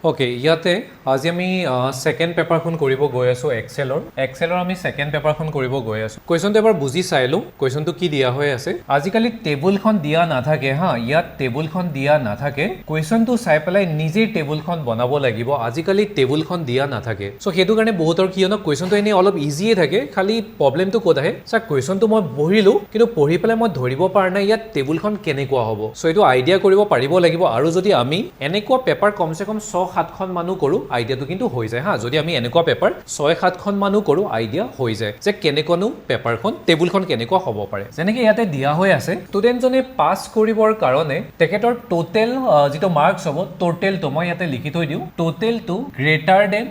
okay ইয়াতে আজি আমি সেকেন্ড পেপাৰখন কৰিব গৈ আছো এক্সেলৰ আমি সেকেন্ড পেপাৰখন কৰিব গৈ আছো কোৱেশ্চনটো এবাৰ বুজি চাইলো কোৱেশ্চনটো কি দিয়া হৈ আছে আজিকালি টেবুলখন দিয়া নাথাকে হা ইয়াত টেবুলখন দিয়া নাথাকে কোৱেশ্চনটো চাই পেলাই নিজে টেবুলখন বনাব লাগিব আজিকালি টেবুলখন দিয়া নাথাকে সো হেতু কাৰণে বহুতৰ কি হনক কোৱেশ্চনটো এনে অলপ ইজিয়ে থাকে খালি প্ৰবলেমটো ক'ত আহে স্যাৰ কোৱেশ্চনটো মই পঢ়িলো কিন্তু পঢ়ি পেলাই মই ধৰিব পাৰ নাই ইয়াত টেবুলখন কেনেকুৱা হ'ব সো এটো আইডিয়া কৰিব পাৰিব লাগিব আৰু যদি আমি এনেকুৱা পেপাৰ কমসে কম 6-7খন মানুহ কৰো আইডিয়াটো কিন্তু হৈ যায় হা যদি আমি এনেকুৱা পেপাৰ 6-7খন মানুহ কৰো আইডিয়া হৈ যায় যে কেনেকনো পেপাৰখন টেবুলখন কেনেকুৱা হ'ব পাৰে যেনেকৈ ইয়াতে দিয়া হৈ আছে ষ্টুডেন্টজনে পাস কৰিবৰ কাৰণে তেখেতৰ টোটেল যেটো মাৰ্কস হ'ব টোটেলটো মই ইয়াতে লিখি থৈ দিও টোটেলটো গ্ৰেটাৰ দেন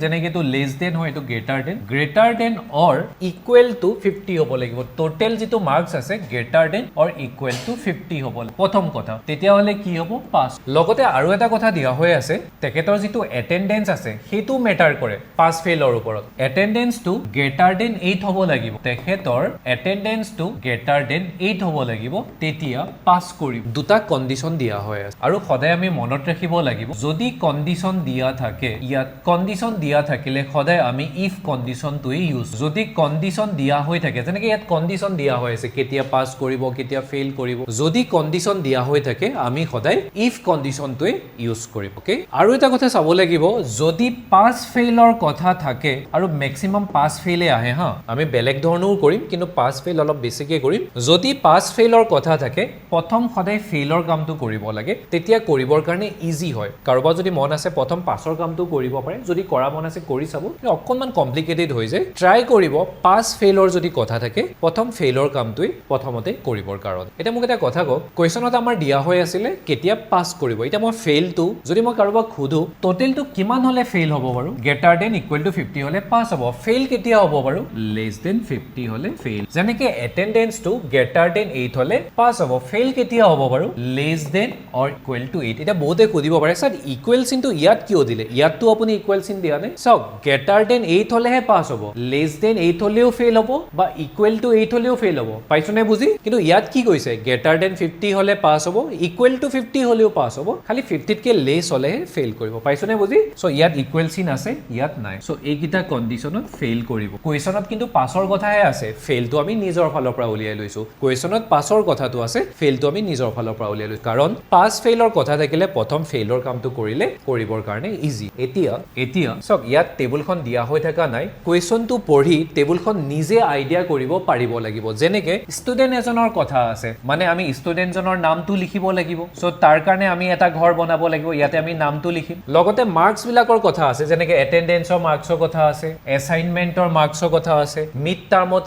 যেনেকৈ তো লেস দেন হয় তো greater than or equal to 50 হ'ব লাগিব টোটেল যেটো মাৰ্কস আছে greater than or equal to 50 হ'ব প্ৰথম কথা তেতিয়া হলে কি হ'ব পাস লগতে আৰু এটা কথা দিয়া হৈ আছে তেখেতৰ যেটো এটেন্ডেন্স আছে হেতু মেটাৰ কৰে পাস ফেইলৰ ওপৰত এটেন্ডেন্সটো গ্ৰেটাৰ দেন 8 হ'ব লাগিব তেখেতৰ এটেন্ডেন্সটো গ্ৰেটাৰ দেন 8 হ'ব লাগিব তেতিয়া পাস কৰিব দুটা কন্ডিশন দিয়া হৈ আছে আৰু সদায় আমি মনত ৰাখিব লাগিব যদি কন্ডিশন দিয়া থাকে ইয়াত কন্ডিশন দিয়া থাকিলে সদায় আমি ইফ কন্ডিশনটোই ইউজ যদি কন্ডিশন দিয়া হৈ থাকে যেনেকৈ ইয়াত কন্ডিশন দিয়া হৈ আছে কেতিয়া পাস কৰিব কেতিয়া ফেইল কৰিব যদি কন্ডিশন দিয়া হৈ থাকে আমি সদায় ইফ কন্ডিশনটোই ইউজ কৰিম ওকে আৰু এটা কথা চাব লাগিব যদি পাস ফেইলৰ কথা থাকে আৰু ম্যাক্সিমাম পাস ফেইলে আহে হা আমি বেলেগ ধৰণও কৰিম কিন্তু পাস ফেইল অলপ বেছিকৈ কৰিম যদি পাস ফেইলৰ কথা থাকে প্ৰথম সদায় ফেইলৰ কামটো কৰিব লাগে তেতিয়া কৰিবৰ কাৰণে ইজি হয় কাৰোবাৰ যদি মন আছে প্ৰথম পাসৰ কামটো কৰিব পাৰে যদি কৰা মন আছে কৰি চাব অকনমান কমপ্লিকেটেড হৈ যায় ট্ৰাই কৰিব পাস ফেইলৰ যদি কথা থাকে প্ৰথম ফেইলৰ কামটোই প্ৰথমতে কৰিবৰ কাৰণে এটা মোক এটা কথা কওক কোৱেশ্চনত আমাৰ দিয়া হৈ আছিল কেতিয়া পাস কৰিব এটা মই ফেইলটো যদি মই কাৰোবাক খুদু টোটেলটো কিমান হলে ফেইল হ'ব বাৰু গ্ৰেটাৰ দেন ইকুৱেল টু 50 হলে পাস হ'ব ফেইল কেতিয়া হ'ব বাৰু লেস দেন 50 হলে ফেইল যেনেকৈ এটেন্ডেন্সটো গ্ৰেটাৰ দেন 8 হলে পাস হ'ব ফেইল কেতিয়া হ'ব বাৰু less than or equal to 8 এটা বহুতে খুদিব পাৰে স্যাৰ ইকুৱেল চিনটো ইয়াত কিয় দিলে ইয়াতটো আপুনি ইকুৱেল চিন দিয়া নাই সো গ্ৰেটাৰ দেন 8 হলেহে পাস হ'ব লেস দেন 8 হলেও ফেইল হ'ব বা ইকুৱেল টু 8 হলেও ফেইল হ'ব পাইছনে বুজি কিন্তু ইয়াত কি কৈছে গ্ৰেটাৰ দেন 50 হলে পাস হ'ব ইকুৱেল টু 50 হলেও পাস হ'ব খালি 50 তকে লেস হলেহে ফেইল কৰিব পাইছনে বুজি সো ইয়াত ইকুৱেল চিন আছে ইয়াত নাই সো এইকিটা কন্ডিশনত ফেইল কৰিব কোৱেশ্চনত কিন্তু পাসৰ কথাহে আছে ফেইলটো আমি নিজৰ ফালৰ পৰা উলিয়াই লৈছো কোৱেশ্চনত পাসৰ কথাটো আছে ফেইলটো আমি নিজৰ ফালৰ পৰা উলিয়াই লৈছো কাৰণ পাস ফেইলৰ কথা থাকিলে প্ৰথম ফেইলৰ কামটো কৰিলে কৰিবৰ কাৰণে ইজি এতিয়া সব ইয়াত টেবুলখন দিয়া হৈ থকা নাই কোৱেশ্চনটো পঢ়ি টেবুলখন নিজে আইডিয়া কৰিব পাৰিব লাগিব যেনেকৈ ষ্টুডেন্ট এজনৰ কথা আছে মানে আমি ষ্টুডেন্টজনৰ নামটো লিখিব লাগিব সো তাৰ কাৰণে আমি এটা ঘৰ বনাব লাগিব ইয়াতে আমি নামটো লিখিম লগতে মাৰ্কস বিলাকৰ কথা আছে যেনেকৈ এটেন্ডেন্সৰ মাৰ্কসৰ কথা আছে এসাইনমেন্টৰ মাৰ্কসৰ কথা আছে মিড টাৰ্মত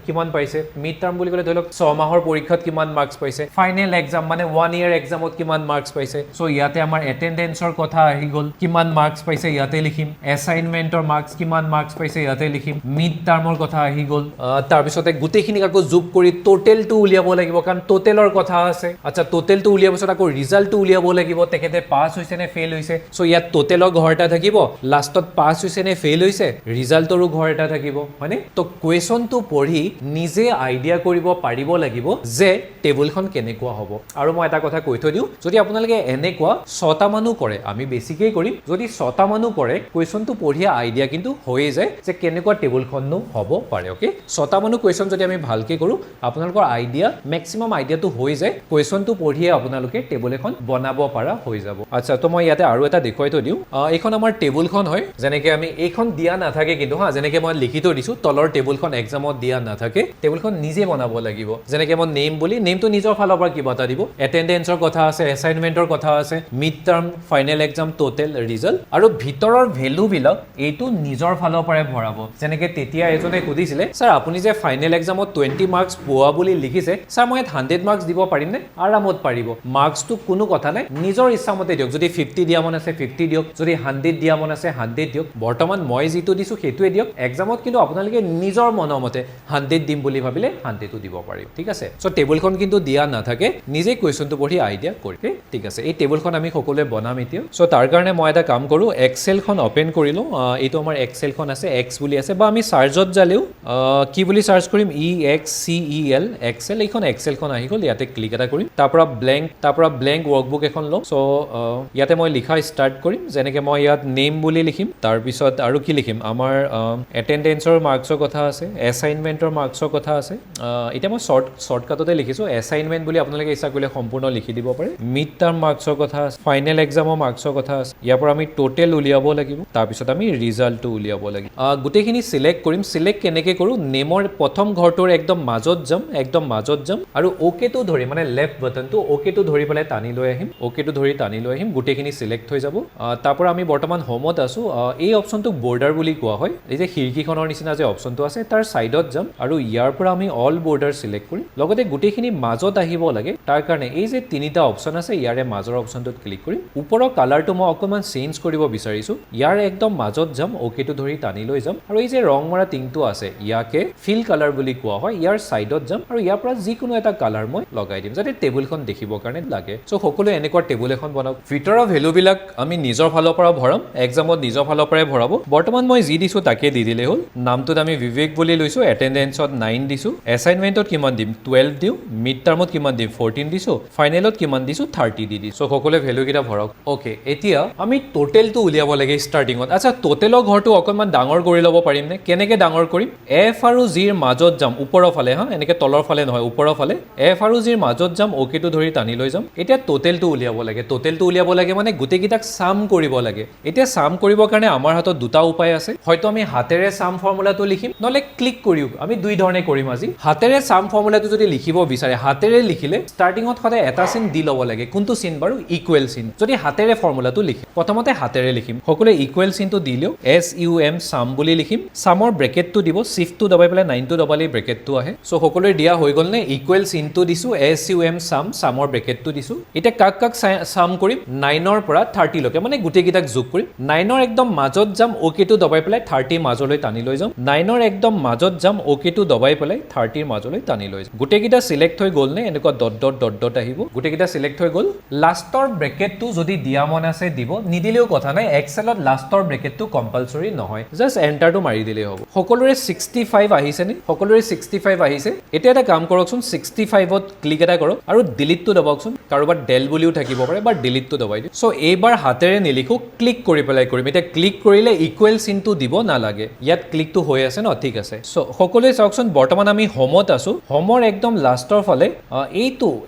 কিমান পাইছে মিড টাৰ্ম বুলি ক'লে ধৰি লওক 6 মাহৰ পৰীক্ষাত কিমান মাৰ্কস পাইছে ফাইনেল এক্সাম মানে 1 ইয়াৰ এক্সামত কিমান মাৰ্কস পাইছে সো ইয়াতে আমাৰ এটেন্ডেন্সৰ কথা আহি গল কিমান মাৰ্কস পাইছে ইয়াতে লিখিম এসাইনমেন্টৰ মাৰ্কস কিমান মাৰ্কস পাইছে ইয়াতে লিখিম মিড টাৰ্মৰ কথা আহি গল তাৰ পিছতে গুটেখিনি আকৌ যোগ কৰি টোটেলটো উলিয়াব লাগিব কাৰণ টোটেলৰ কথা আছে আচ্ছা টোটেলটো উলিয়াৰ পিছত আকৌ ৰিজাল্টটো উলিয়াব লাগিব তেখেতে পাস হৈছে নে ফেইল হৈছে সো ইয়াত টোটেলৰ ঘৰ এটা থাকিব লাষ্টত পাস হৈছে নে ফেইল হৈছে ৰিজাল্টৰো ঘৰ এটা থাকিব মানে তো কোৱেশ্চনটো পঢ়ি নিজে আইডিয়া কৰিব পাৰিব লাগিব যে টেবুলখন কেনেকুৱা হ'ব আৰু মই এটা কথা কৈ থৈ দিও যদি আপোনালোকে এনেকুৱা 6টা মানুহ কৰে আমি বেছিকৈ কৰিম যদি 6টা মানুহ কৰে কোৱেশ্চনটো পঢ়িয়া আইডিয়া কিন্তু হৈয়ে যায় যে কেনেকুৱা টেবুলখননো হ'ব পাৰে ওকে 6টা মানুহ কোৱেশ্চন যদি আমি ভালকে কৰো আপোনালোকৰ আইডিয়া ম্যাক্সিমাম আইডিয়াটো হৈ যায় কোৱেশ্চনটো পঢ়িয়ে আপোনালোকে টেবুল এখন বনাব পৰা হৈ যাব আচ্ছা তো মই ইয়াতে আৰু এটা দেখুৱাই থৈ দিও এইখন আমাৰ টেবুলখন হয় যেনেকৈ আমি এইখন দিয়া নাথাকে কিন্তু হা যেনেকৈ মই লিখি থৈ দিছো তলৰ টেবুলখন এক্সামত দিয়া নাথাকে টেবুলখন নিজে বনাব লাগিব যেনেকৈ মই নেম বুলি নেমটো নিজৰ ফালৰ পৰা কিবা এটা দিব এটেন্ডেন্সৰ কথা আছে এসাইনমেন্টৰ কথা আছে mid term final exam total result আৰু ভিতৰৰ ভ্যালু বিলাক এইটো নিজৰ ফালৰ পৰাই ভৰাব যেনেকৈ তেতিয়া এজনে সুধিছিলে স্যাৰ আপুনি যে ফাইনেল এক্সামত 20 মাৰ্কস পোৱা বুলি লিখিছে স্যাৰ মই 100 মাৰ্কস দিব পাৰিম নে আৰামত পাৰিব মাৰ্কসটো কোনো কথা নাই নিজৰ ইচ্ছামতে দিয়ক যদি 50 দিয়া মন আছে 50 দিয়ক যদি 100 দিয়া মন আছে 100 দিয়ক বৰ্তমান মই যেটো দিছো হেতুৱে দিয়ক এক্সামত কিন্তু আপোনালোকে নিজৰ মনমতে 100 দিম বুলি ভাবিলে 100টো দিব পাৰিব ঠিক আছে সো টেবুলখন কিন্তু দিয়া নাথাকে নিজে কোৱেশ্চনটো পঢ়ি আইডিয়া কৰি ঠিক আছে এই টেবুলখন আমি সকলোৱে বনাম এতিয়া সো তাৰ কাৰণে মই এটা কাম কৰো এক্সেলখন ওপেন কৰিলো এইটো আমাৰ এক্সেলখন আছে এক্স বুলি আছে বা আমি সাৰ্চত যালেও কি বুলি সাৰ্চ কৰিম EXCEL এক্সেল এইখন এক্সেলখন আহি গল ইয়াতে ক্লিক এটা কৰিম তাৰ পৰা ব্ল্যাঙ্ক ৱৰ্কবুক এখন লম সো ইয়াতে মই মই লিখা ষ্টাৰ্ট কৰিম যেনেকৈ মই ইয়াত নেম বুলি লিখিম তাৰপিছত আৰু কি লিখিম আমাৰ এটেণ্ডেঞ্চৰ মাৰ্কছৰ কথা আছে এছাইনমেণ্টৰ মাৰ্কছৰ কথা আছে এতিয়া মই শ্বৰ্টকাটতে লিখিছোঁ এছাইনমেণ্ট বুলি আপোনালোকে ইচ্ছা কৰিলে সম্পূৰ্ণ লিখি দিব পাৰে মিড টাৰ্ম মাৰ্কছৰ কথা আছে ফাইনেল এক্সামৰ মাৰ্কছৰ কথা আছে ইয়াৰ পৰা আমি টোটেল উলিয়াব লাগিব তাৰপিছত আমি ৰিজাল্টটো উলিয়াব লাগিব গোটেইখিনি চিলেক্ট কৰিম চিলেক্ট কেনেকৈ কৰোঁ নেমৰ প্ৰথম ঘৰটোৰ একদম মাজত যাম আৰু অ'কেটো ধৰি মানে লেফ্ট বাটনটো অ'কেটো ধৰি পেলাই টানি লৈ আহিম গোটেইখিনি চিলেক্ট হৈ যাব তাৰ পৰা আমি বৰ্তমান হোমত আছোঁ এই অপশ্যনটোক বৰ্ডাৰ বুলি কোৱা হয় এই যে খিৰিকীখনৰ নিচিনা যে অপশ্যনটো আছে তাৰ ছাইডত যাম আৰু ইয়াৰ পৰা আমি অল বৰ্ডাৰ চিলেক্ট কৰিম লগতে গোটেইখিনি মাজত আহিব লাগে তাৰ কাৰণে এই যে তিনিটা অপশ্যন আছে ইয়াৰে মাজৰ অপশ্যনটোত ক্লিক কৰিম ওপৰৰ কালাৰটো মই অকণমান চেঞ্জ কৰিব বিচাৰিছোঁ ইয়াৰ একদম মাজত যাম অ'কেটো ধৰি টানি লৈ যাম আৰু এই যে ৰং মৰা টিংটো আছে ইয়াকে ফিল কালাৰ বুলি কোৱা হয় ইয়াৰ ছাইডত যাম আৰু ইয়াৰ পৰা যিকোনো এটা কালাৰ মই লগাই দিম যাতে টেবুলখন দেখিবৰ কাৰণে লাগে চ' সকলোৱে এনেকুৱা টেবুল এখন বনাওক ভিতৰৰ ভেলুবিলাক আমি নিজৰ ফালৰ পৰা ভৰাম এক্সামত নিজৰ ফালৰ পৰাই ভৰাব বৰ্তমান মই যি দিছোঁ তাকে দি দিলেই হ'ল নামটোত আমি বিবেক বুলি লৈছোঁ এটেণ্ডেঞ্চত 9 দিছোঁ এছাইনমেণ্টত কিমান দিম 12 দিওঁ মিড টাৰ্মত কিমান দিম 14 দিছোঁ ফাইনেলত কিমান দিছোঁ 30 দি দিছোঁ চ' সকলোৱে ভেলুকেইটা ভৰাওক অ'কে এতিয়া আমি টোটেলটো উলিয়াব লাগে ষ্টাৰ্টিঙত আচ্ছা টোটেলৰ ঘৰটো অকণমান ডাঙৰ কৰি ল'ব পাৰিম নে কেনেকৈ ডাঙৰ কৰিম এফ আৰু জিৰ মাজত যাম ওপৰৰ ফালে হা এনেকৈ তলৰ ফালে নহয় ওপৰৰ ফালে এফ আৰু জিৰ মাজত যাম অ'কেটো ধৰি টানি লৈ যাম এতিয়া টোটেলটো উলিয়াব লাগে মানে গোটেইকেইটাক চাম কৰিব লাগে এতিয়া চাম কৰিবৰ কাৰণে আমাৰ হাতত দুটা উপায় আছে হয়তো আমি হাতেৰে চাম ফৰ্মুলাটো লিখিম নহ'লে ক্লিক কৰিও আমি দুই ধৰণে কৰিম আজি হাতেৰে চাম ফৰ্মুলাটো যদি লিখিব বিচাৰে হাতেৰে লিখিলে ষ্টাৰ্টিঙত সদায় এটা চিন দি ল'ব লাগে কোনটো চিন বাৰু ইকুৱেল চিন যদি হাতেৰে ফৰ্মুলাটো লিখিম প্ৰথমতে হাতেৰে লিখিম সকলোৱে ইকুৱেল চিনটো দি লিও SUM চাম বুলি লিখিম চামৰ ব্ৰেকেটটো দিব শিফটটো দবাই পেলাই 9টো দবালেই ব্ৰেকেটটো আহে চ' সকলোৰে দিয়া হৈ গ'ল নে ইকুৱেল চিনটো দিছোঁ SUM চামৰ ব্ৰেকেটটো দিছোঁ এতিয়া কাক চাম কৰিম 9ৰ পৰা 30 লৈকে মানে গোটেইকেইটাক যোগ কৰিম 9ৰ একদম মাজত যাম অ'কেটো দবাই পেলাই 30 মাজলৈ টানি লৈ যাম 9ৰ একদম মাজত যাম অ'কেটো দবাই পেলাই 30 মাজলৈ টানি লৈ যাম গোটেইকেইটা চিলেক্ট হৈ গ'ল নে এনেকুৱা ডট আহিব গোটেইকেইটা চিলেক্ট হৈ গ'ল লাষ্টৰ ব্ৰেকেটটো যদি দিয়া মন আছে দিব নিদিলেও কথা নাই এক্সেলত লাষ্টৰ ব্ৰেকেটটো কম্পালচৰি নহয় জাষ্ট এণ্টাৰটো মাৰি দিলেই হ'ব সকলোৰে 65 আহিছে নে সকলোৰে 65 আহিছে এতিয়া এটা কাম কৰকচোন 65ত ক্লিক এটা কৰক আৰু ডিলিটটো দবাওকচোন কাৰোবাৰ ডেল বুলিও থাকিব পাৰে বা ডিলিটটো দবাই দিওঁ চ' এইবাৰ হাতেৰে নিলিখো ক্লিক কৰি পেলাই কৰিম এতিয়া ক্লিক কৰিলে ইকুৱেল চিনটো দিব নালাগে ইয়াত ক্লিকটো হৈ আছে ন ঠিক আছে চ' সকলোৱে চাওকচোন বৰ্তমান আমি হোমত আছোঁ হোমৰ একদম লাষ্টৰ ফালে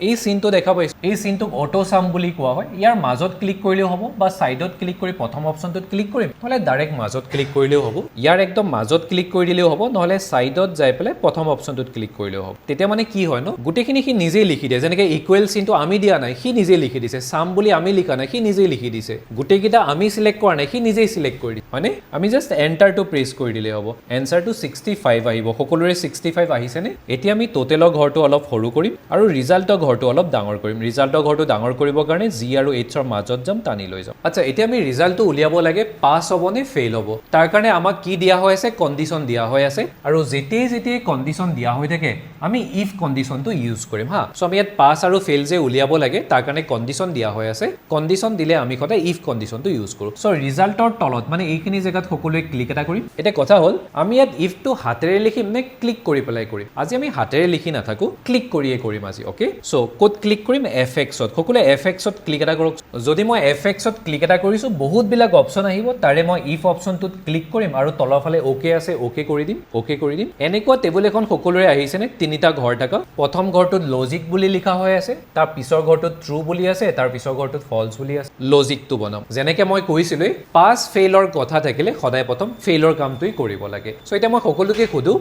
এই চিনটো দেখা পাইছোঁ এই চিনটোক অটো চাম বুলি কোৱা হয় ইয়াৰ মাজত ক্লিক কৰিলেও হ'ব বা ছাইডত ক্লিক কৰি প্ৰথম অপশ্যনটোত ক্লিক কৰিম নহ'লে ডাইৰেক্ট মাজত ক্লিক কৰিলেও হ'ব ইয়াৰ একদম মাজত ক্লিক কৰি দিলেও হ'ব নহ'লে ছাইডত যাই পেলাই প্ৰথম অপশ্যনটোত ক্লিক কৰিলেও হ'ব তেতিয়া মানে কি হয় ন গোটেইখিনি সি নিজেই লিখি দিয়ে যেনেকৈ ইকুৱেল চিনটো আমি দিয়া নাই সি নিজেই লিখি দিছে চাম বুলি আমি লিখা নাই সি নিজেই লিখি দিছে গোটেইকেইটা আমি চিলেক্ট কৰা নাই সি নিজেই চিলেক্ট কৰি দিয়ে হয়নে আমি জাষ্ট এণ্টাৰটো প্ৰেছ কৰি দিলেই হ'ব এনচাৰটো 65 আহিব সকলোৰে 65 আহিছেনে এতিয়া আমি টোটেলৰ ঘৰটো অলপ সৰু কৰিম আৰু ৰিজাল্টৰ ঘৰটো অলপ ডাঙৰ কৰিম ৰিজাল্টৰ ঘৰটো ডাঙৰ কৰিবৰ কাৰণে জি আৰু এইচৰ মাজত যাম টানি লৈ যাম আচ্ছা এতিয়া আমি ৰিজাল্টটো উলিয়াব লাগে পাছ হ'ব নে ফেইল হ'ব তাৰ কাৰণে আমাক কি দিয়া হৈ আছে কণ্ডিশ্যন দিয়া হৈ আছে আৰু যেতিয়াই কণ্ডিশ্যন দিয়া হৈ থাকে আমি ইফ কণ্ডিশ্যনটো ইউজ কৰিম হা চ' আমি ইয়াত পাছ আৰু ফেইল যে উলিয়াব লাগে তাৰ কাৰণে কণ্ডিশ্যন দিয়া হৈ আছে কণ্ডিশ্যন দিলে আমি সদায় ইফ কণ্ডিশ্যনটো ইউজ কৰোঁ চ' ৰিজাল্টৰ তলত মানে এইখিনি জেগাত সকলোৱে ক্লিক এটা কৰিম এতিয়া কথা হ'ল আমি ইয়াত ইফটো হাতেৰে লিখিম নে ক্লিক কৰি পেলাই কৰিম আজি আমি হাতেৰে লিখি নাথাকোঁ ক্লিক কৰিয়ে কৰিম আজি অ'কে চ' ক'ত ক্লিক কৰিম FXত সকলোৱে FXত ক্লিক এটা কৰক যদি মই FXত ক্লিক এটা কৰিছোঁ বহুতবিলাক অপশ্যন আহিব তাৰে মই ইফ অপশ্যনটোত ক্লিক কৰিম আৰু তলৰ ফালে অ'কে আছে অ'কে কৰি দিম এনেকুৱা টেবুল এখন সকলোৰে আহিছেনে তিনিটা ঘৰ থকা প্ৰথম ঘৰটোত লজিক বুলি লিখা হৈ আছে তাৰ পিছৰ ঘৰটোত ট্ৰু বুলি আছে তাৰ পিছৰ ঘৰটোত ফলছ বুলি আছে লজিকটো বনাম যেনেকৈ মই কৈছিলোঁ পাছ ফেইলৰ কথা থাকিলে সদায় প্ৰথম ফেইলৰ কামটোৱেই কৰিব লাগে চ' এতিয়া মই সকলোকে সোধোঁ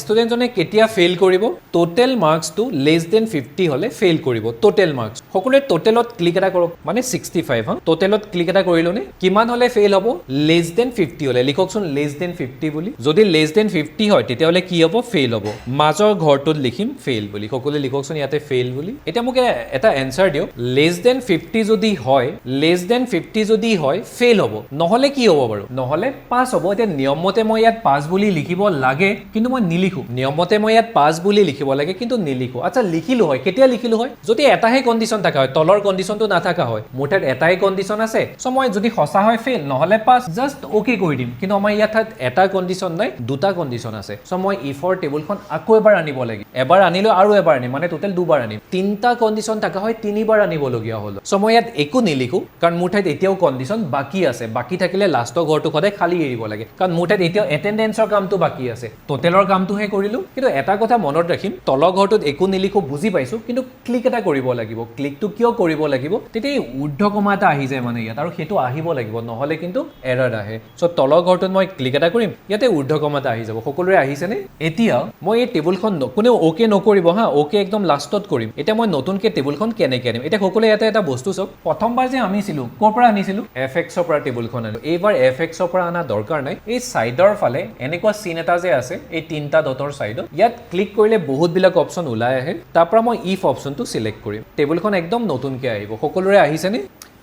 ষ্টুডেণ্টজনে কেতিয়া ফেইল কৰিব টোটেল মাৰ্কছটো লেছ দেন 50 হ'লে ফেইল কৰিব টোটেল মাৰ্কছ সকলোৱে টোটেলত ক্লিক এটা কৰক মানে 65 হা টোটেলত ক্লিক এটা কৰিলোনে কিমান হ'লে ফেইল হ'ব লেছ দেন 50 হ'লে লিখকচোন লেছ দেন 50 বুলি যদি লেছ দেন 50 হয় তেতিয়াহ'লে কি হ'ব ফেইল হ'ব মাজৰ ঘৰটোত লিখিম ফেইল বুলি সকলোৱে লিখকচোন ইয়াতে ফেইল বুলি এতিয়া মোক এটা এনচাৰ দিয়ক লেছ দেন 50 যদি হয় ফেইল হ'ব নহ'লে কি হ'ব বাৰু নহ'লে পাছ হ'ব এতিয়া নিয়মমতে মই ইয়াত পাছ বুলি লিখিব লাগে কিন্তু মই নিলিখোঁ নিয়মমতে মই ইয়াত পাছ বুলি লিখিব লাগে কিন্তু নিলিখোঁ আচ্ছা লিখিলোঁ হয় কেতিয়া লিখিলোঁ হয় যদি এটাহে কণ্ডিশ্যন থকা হয় তলৰ কণ্ডিশ্যনটো নাথাকা হয় মোৰ তাত এটাই কণ্ডিশ্যন আছে চ' মই যদি সঁচা হয় ফেইল নহ'লে পাছ জাষ্ট অ'কে কৰি দিম কিন্তু আমাৰ ইয়াত এটা কণ্ডিশ্যন নাই দুটা কণ্ডিশ্যন আছে চ' মই ইফৰ টেবুলখন আকৌ এবাৰ আনিব লাগে এবাৰ আনিলোঁ আৰু এবাৰ আনিম মানে টোটেল দুবাৰ আনিম তিনিটা কণ্ডিশ্যন থকা হয় তিনিবাৰ আনিবলগীয়া হ'ল চ' মই ইয়াত একো নিলিখোঁ নিলিখোঁ কাৰণ মোৰ ঠাইত এতিয়াও কণ্ডিশ্যন বাকী আছে বাকী থাকিলে লাষ্টৰ ঘৰটো সদায় খালী এৰিব লাগে কাৰণ মোৰ ঠাইত এতিয়াও এটেণ্ডেঞ্চৰ কামটো বাকী আছে টোটেলৰ কামটোহে কৰিলোঁ কিন্তু এটা কথা মনত ৰাখিম তলৰ ঘৰটোত একো নিলিখোঁ বুজি পাইছোঁ কিন্তু ক্লিক এটা কৰিব লাগিব ক্লিকটো কিয় কৰিব লাগিব তেতিয়া এই ঊৰ্ধ্বকমা এটা আহি যায় মানে ইয়াত আৰু সেইটো আহিব লাগিব নহ'লে কিন্তু এৰাৰ আহে চ' তলৰ ঘৰটোত মই ক্লিক এটা কৰিম ইয়াতে ঊৰ্ধ্বকমা এটা আহি যাব সকলোৰে আহিছেনে এতিয়া মই এই টেবুলখন কোনেও অ'কে নকৰিব হা অ'কে একদম লাষ্টত কৰিম এতিয়া মই নতুনকৈ টেবুলখন কেনেকৈ আনিম এতিয়া সকলোৱে ইয়াতে এটা বস্তু চাওক প্ৰথমবাৰ যে আনিছিলোঁ ক'ৰ পৰা আনিছিলোঁ FX-ৰ পৰা টেবুলখন আনিলোঁ এইবাৰ FX-ৰ পৰা অনা দৰকাৰ নাই এই ছাইডৰ ফালে এনেকুৱা চিন এটা যে আছে এই তিনিটা ডটৰ ছাইডত ইয়াত ক্লিক কৰিলে বহুতবিলাক অপশ্যন ওলাই আহে তাৰ পৰা মই ইফ অপশ্যনটো চিলেক্ট কৰিম টেবুলখন একদম নতুনকৈ আহিব সকলোৰে আহিছেনে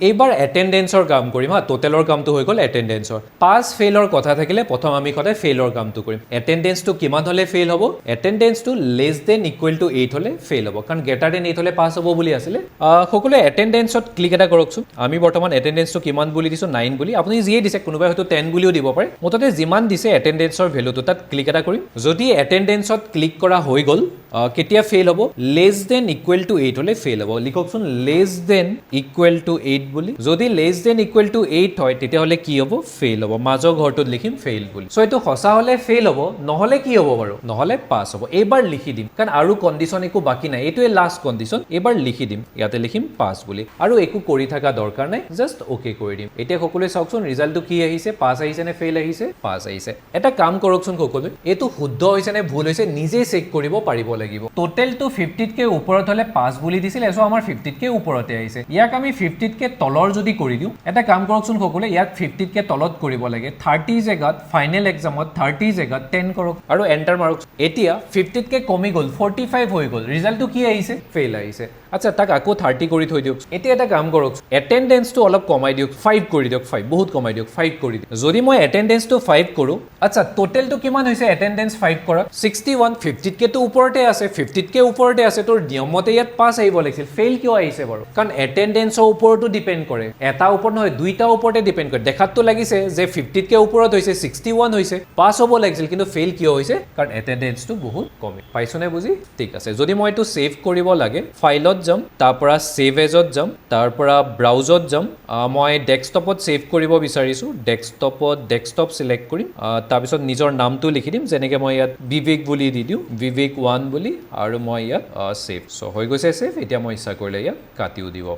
এইবাৰ এটেণ্ডেঞ্চৰ কাম কৰিম হা টোটেলৰ কামটো হৈ গ'ল এটেণ্ডেঞ্চৰ পাছ ফেইলৰ কথা থাকিলে প্ৰথম আমি সদায় ফেইলৰ কামটো কৰিম এটেণ্ডেঞ্চটো কিমান হ'লে ফেইল হ'ব এটেণ্ডেঞ্চটো লেছ দেন ইকুৱেল টু 8 হ'লে ফেইল হ'ব কাৰণ গ্ৰেটাৰ দেন 8 হ'লে পাছ হ'ব বুলি আছিলে সকলোৱে এটেণ্ডেঞ্চত ক্লিক এটা কৰকচোন আমি বৰ্তমান এটেণ্ডেঞ্চটো কিমান বুলি দিছোঁ 9 বুলি আপুনি যিয়ে দিছে কোনোবাই হয়তো 10 বুলিও দিব পাৰে মুঠতে যিমান দিছে এটেণ্ডেঞ্চৰ ভেলুটো তাত ক্লিক এটা কৰিম যদি এটেণ্ডেঞ্চত ক্লিক কৰা হৈ গ'ল কেতিয়া ফেইল হ'ব লেছ দেন ইকুৱেল টু 8 হ'লে ফেইল হ'ব লিখকচোন লেছ দেন ইকুৱেল টু 8 বুলি যদি লেছ দেন ইকুৱেল টু 8 হয় তেতিয়াহ'লে কি হ'ব ফেইল হ'ব মাজৰ ঘৰটোত লিখিম ফেইল বুলি চ' এইটো সঁচা হ'লে ফেইল হ'ব নহ'লে কি হ'ব বাৰু নহ'লে পাছ হ'ব এইবাৰ লিখি দিম কাৰণ আৰু কণ্ডিশ্যন একো বাকী নাই এইটোৱে লাষ্ট কণ্ডিশ্যন এইবাৰ লিখি দিম ইয়াতে লিখিম পাছ বুলি আৰু একো কৰি থকা দৰকাৰ নাই জাষ্ট অ'কে কৰি দিম এতিয়া সকলোৱে চাওকচোন ৰিজাল্টটো কি আহিছে পাছ আহিছে নে ফেইল আহিছে পাছ আহিছে এটা কাম কৰকচোন সকলোৱে এইটো শুদ্ধ হৈছে নে ভুল হৈছে নিজে চেক কৰিব পাৰিব লাগিব টোটেলটো 50তকৈ ওপৰত হ'লে পাছ বুলি দিছিলে চ' আমাৰ 50তকৈ ওপৰতে আহিছে ইয়াক আমি 50তকৈ তলৰ যদি কৰি দিওঁ এটা কাম কৰকচোন সকলোৱে ইয়াক 50তকৈ তলত কৰিব লাগে 30 জেগাত ফাইনেল এক্সামত 30 জেগাত 10 কৰক আৰু এণ্টাৰ মাৰক এতিয়া 50তকৈ কমি গ'ল 45 হৈ গ'ল ৰিজাল্টটো কি আহিছে ফেইল আহিছে আচ্ছা তাক আকৌ 30 কৰি থৈ দিয়ক এতিয়া এটা কাম কৰক এটেণ্ডেঞ্চটো অলপ কমাই দিয়ক 5 কৰি দিয়ক 5 বহুত কমাই দিয়ক 5 কৰি দিয়ক যদি মই এটেণ্ডেঞ্চটো 5 কৰোঁ আচ্ছা টোটেলটো কিমান হৈছে এটেণ্ডেঞ্চ 5 কৰা 61 50তকৈতো ওপৰতে আছে 50তকৈ ওপৰতে আছে তোৰ নিয়মতে ইয়াত পাছ আহিব লাগিছিল ফেইল কিয় আহিছে বাৰু কাৰণ এটেণ্ডেঞ্চৰ ওপৰতো ডিপেণ্ড কৰে এটা ওপৰত নহয় দুইটা ওপৰতে ডিপেণ্ড কৰে দেখাততো লাগিছে যে 50তকৈ ওপৰত হৈছে 61 হৈছে পাছ হ'ব লাগিছিল কিন্তু ফেইল কিয় হৈছে কাৰণ এটেণ্ডেঞ্চটো বহুত কমে পাইছোনে বুজি ঠিক আছে যদি মই এইটো ছেভ কৰিব লাগে ফাইলত যাম তাৰ পৰা ছেভ এজত যাম তাৰ পৰা ব্ৰাউজত যাম মই ডেস্কটপত ছেভ কৰিব বিচাৰিছোঁ ডেস্কটপত ডেস্কটপ চিলেক্ট কৰিম তাৰপিছত নিজৰ নামটো লিখি দিম যেনেকৈ মই ইয়াত বিবেক বুলি দি দিওঁ বিবেক 1 বুলি আৰু মই ইয়াত ছেভ চ' হৈ গৈছে ছেভ এতিয়া মই ইচ্ছা কৰিলে ইয়াত কাটিও দিব পাৰিম